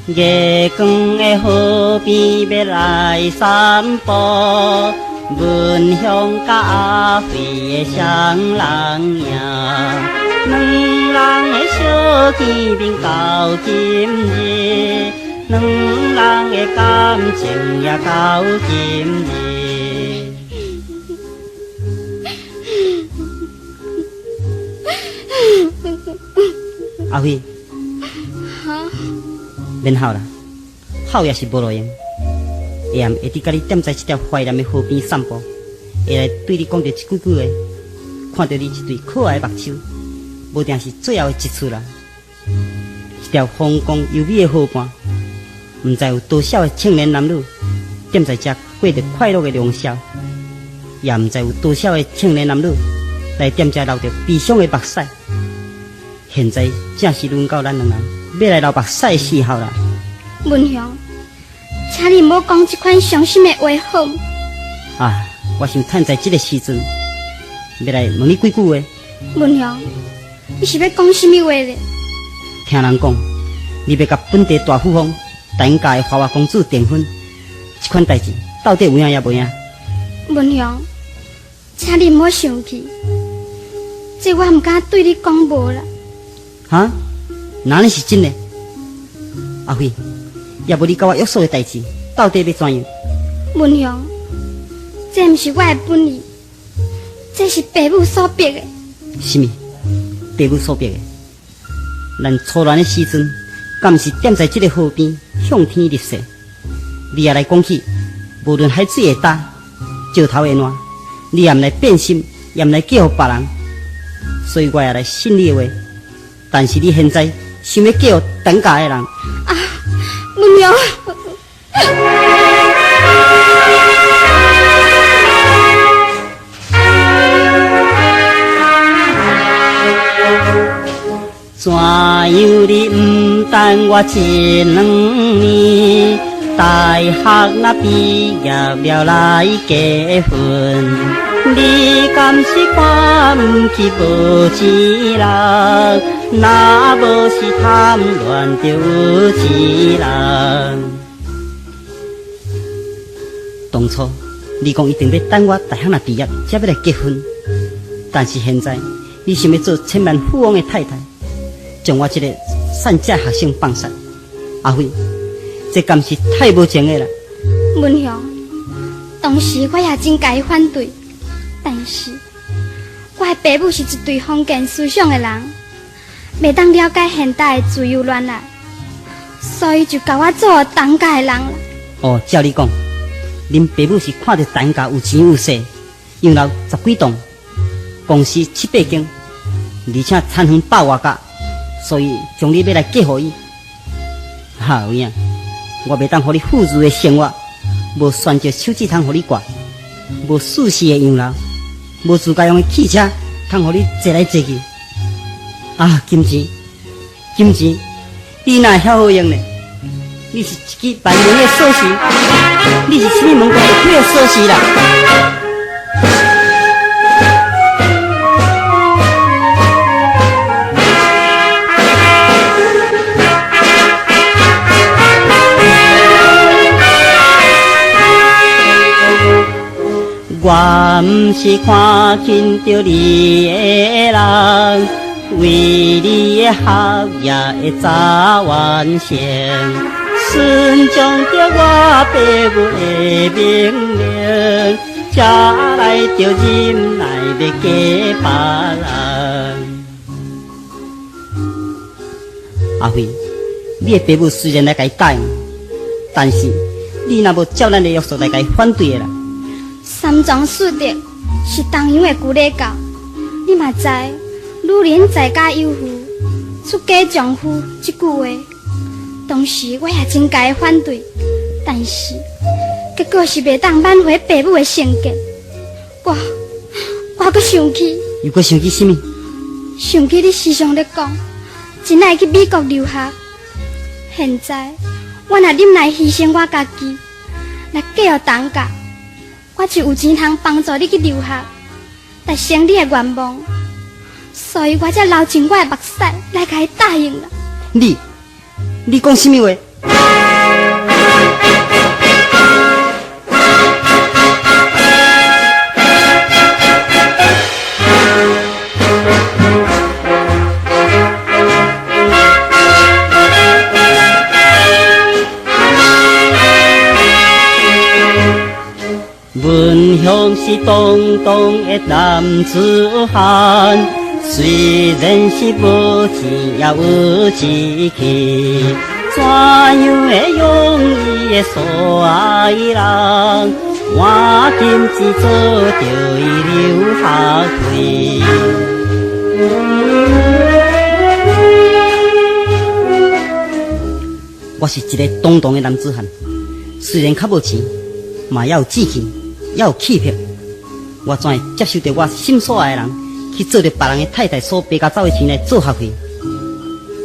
月光的河边要来散步，闻香甲阿飞的双人影，两人的小见面到今日，两人的感情也到今日。阿飞，免哭啦，哭也是无路用。下暗会伫甲你踮在这条怀念的河边散步，会来对你讲着一句句话，看到你一对可爱的目睭，无定是最后的一次啦。一条风光优美的河畔，唔知有多少的青年男女踮在这过着快乐的良宵，也唔知有多少的青年男女来踮这流着悲伤的目屎。现在正是轮到咱两人要来流目屎的时候啦。文祥，请你莫讲这款伤心的话好。啊，我想趁在这个时阵，要来问你几句话。文祥，你是要讲什么话咧？听人讲，你要甲本地大富翁陈家的花花公主订婚，这款代志到底有影也无影？文祥，请你莫生气，这我唔敢对你讲无啦。哈？哪里是真的？阿辉，要不你甲我约束的代志，到底要怎样？文祥，这不是我的本意，这是爸母所逼的。什么？爸母所逼的？咱初恋的时阵，敢是踮在这个河边向天立誓？你也来讲起，无论海水会干，石头会烂，你也唔来变心，也唔来嫁给别人，所以我也来信你的话。但是你现在想要嫁给陈家的人啊，文祥。怎样你唔等我一两年？大学若毕业了来结婚，你敢是看唔起无钱人？若无是贪恋着有钱人。当初你讲一定要等我大学若毕业才要来结婚，但是现在你想要做千万富翁的太太，将我这个善假学生放杀，阿辉，这敢是太无情的啦！文祥，当时我也真该反对，但是我的爸母是一对封建思想的人，未当了解现代的自由恋爱，所以就甲我做陈家的人啦。哦，照你讲，恁爸母是看到陈家有钱有势，养老10几栋，公司7、8间，而且产房100多家。所以，将你要来嫁予伊，哈有影，我袂当互你富裕的生活，无选择手指通互你挂，无舒适的养老，无自家用的汽车通互你坐来坐去。啊，金钱，金钱，你哪会晓好用呢？你是一支万能的锁匙，你是什么门关会开的锁匙啦？我不是看轻着你的人，为你的学业会早完成，顺从着我爸母的命令，才来着忍耐要嫁别人。阿辉，你的爸母虽然来甲伊答应，但是你若无照咱的约束来甲伊反对的啦。三庄四德是东洋的旧礼教，你嘛知女人在家有妇，出嫁丈夫这句话，当时我也真该反对，但是结果是袂当挽回爸母的成见，我阁生气。又阁生气什么？想起你时常咧讲，真爱去美国留学，现在我若忍耐牺牲我家己，来嫁予陈家。我就有钱通帮助你去留学，达成你的愿望，所以我才流尽我的目屎来甲伊答应啦。你讲什么话？公是当当的男子汉，虽然是无钱也有志气，怎样会容易的所爱人？换金子做着伊留学费。我是一个当当的男子汉，虽然较无钱，嘛也有志气，也有气魄。我怎会接受着我心所爱的人去做着别人的太太所白甲走的钱来做学费？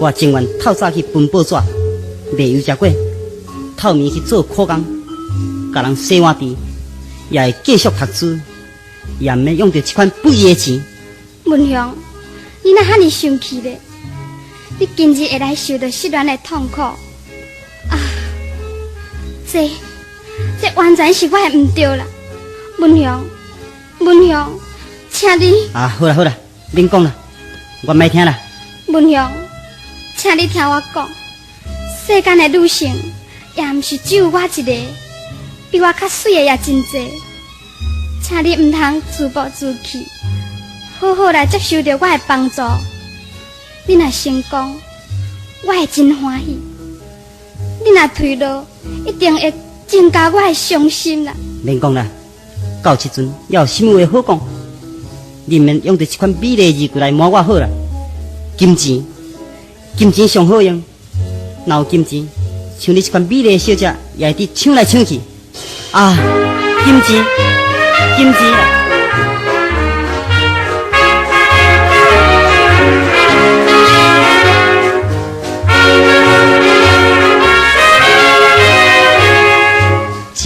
我情愿透早去分报纸，卖油炸粿，透暝去做苦工，甲人洗碗池，也会继续读书，也毋免用着这款不义的钱。文雄，你哪哈尼生气咧？你今日会来受到失恋的痛苦啊！这完全是我的唔对啦，文雄，文雄，请你啊，好啦好啦，免讲啦，我唔爱听啦。文雄，请你听我讲，世间的女性也毋是只有我一个，比我较水的也真济，请你唔通自暴自弃，好好来接受着我的帮助。你若成功，我会真欢喜；你若退落，一定会增加我的伤心啦。免讲啦，到这阵要有什么话好讲？你免用着这款美丽的字句来骂我好啦。金钱，金钱上好用，若有金钱，像你这款美丽的小姐也会伫抢来抢去。啊，金钱，金钱啦！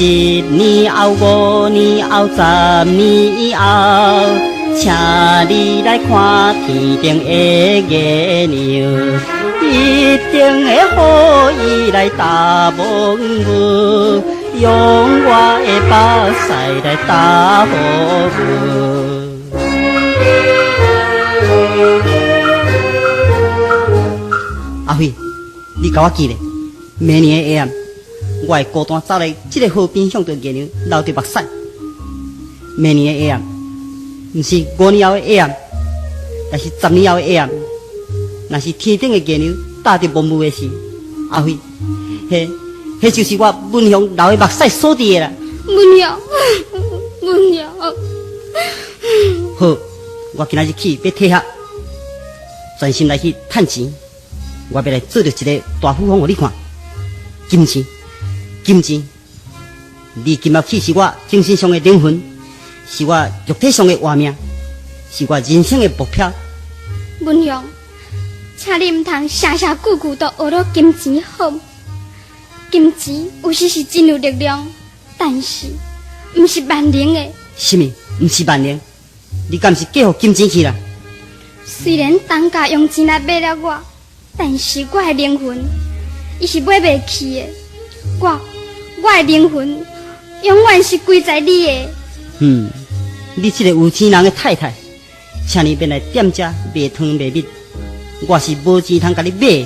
一年后、5年后、10年后，请你来看天顶的月亮，一定会予伊来答问我，用我的目屎来答复我。阿辉，你甲我记咧，明年的下暗，我会孤单走来这个河边，向着月亮流着目屎。明年的下暗，不是5年后的下暗，也是10年后的下暗。若是天顶的月亮搭着蒙雾的时，阿辉，迄就是我文雄流的目屎所伫的啦。文雄，文雄，好，我今仔日起要退学，专心来去趁钱。我要来做着一个大富翁，互你看。金钱，金钱，你今仔起是我精神上的灵魂，是我肉体上的活命，是我人生的目标。文雄，请你唔通常常句句都学到金钱好。金钱有时是真有力量，但是唔是万能的。什么？唔是万能？你敢是嫁予金钱去啦？虽然当家用钱来买了我，但是我的灵魂，伊是买袂起的。我的灵魂永远是归在你的。你这个有钱人的太太，请你别来店家卖汤卖米，我是无钱通甲你买。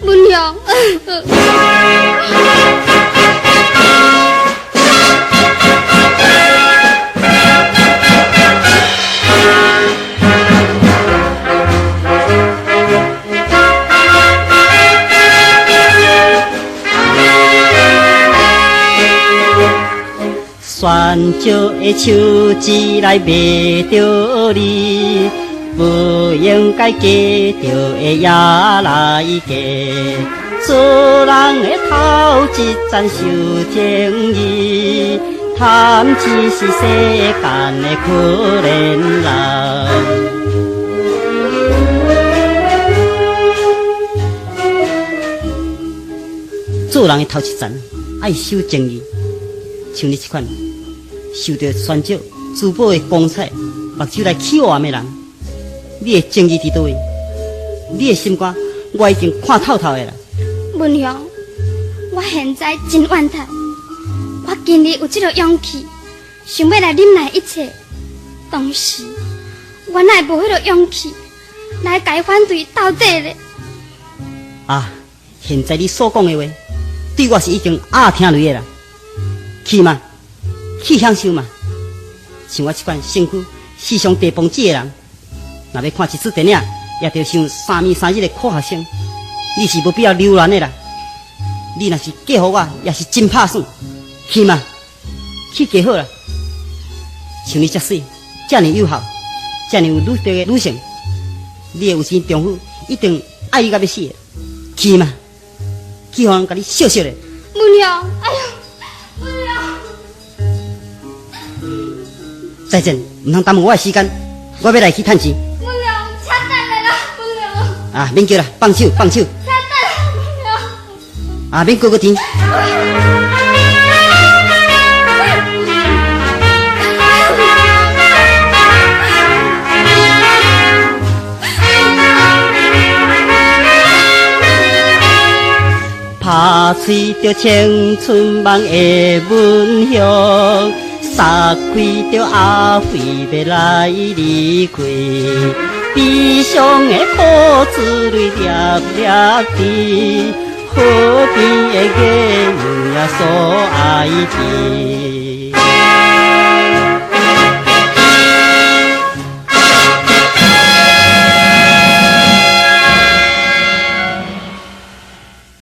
文雄，选少的手指来卖着你，不应该嫁着的也来嫁。做人的头一层受情义，贪钱是世间的可怜人。做人的头一层爱守正义，像你这款受到选少珠宝的光彩，目睭来欺我的人，你的正义伫倒位？你的心肝我已经看透透的啦。文雄，我现在真怨叹，我今日有这个勇气，想要来忍耐一切，但是我哪会无迄个勇气来改反对到底咧？啊，现在你所讲的话，对我是已经听累的啦。去嘛，去享受嘛，像我这款身躯时常地崩子的人，若要看一出电影，也得想3暝3日的苦学生。你是无必要留恋的啦。你若是嫁互我，也是真拍算。去嘛，去嫁好啦。像你遮水，遮尔有效，遮尔有女德的女性，你的有钱丈夫一定爱你到要死的。去嘛，去互人甲你笑笑的。母娘，哎呦，母娘，再见，唔通耽误我的时间，我要来去趁钱。母娘，请等来啦，母娘。啊，免叫啦，放手，放手。请等啦，母娘。啊，免过天。拍碎着青春梦的蚊香，撒开着阿飞要来离开，悲伤的苦珠泪粒粒滴，河边的月娘所爱的。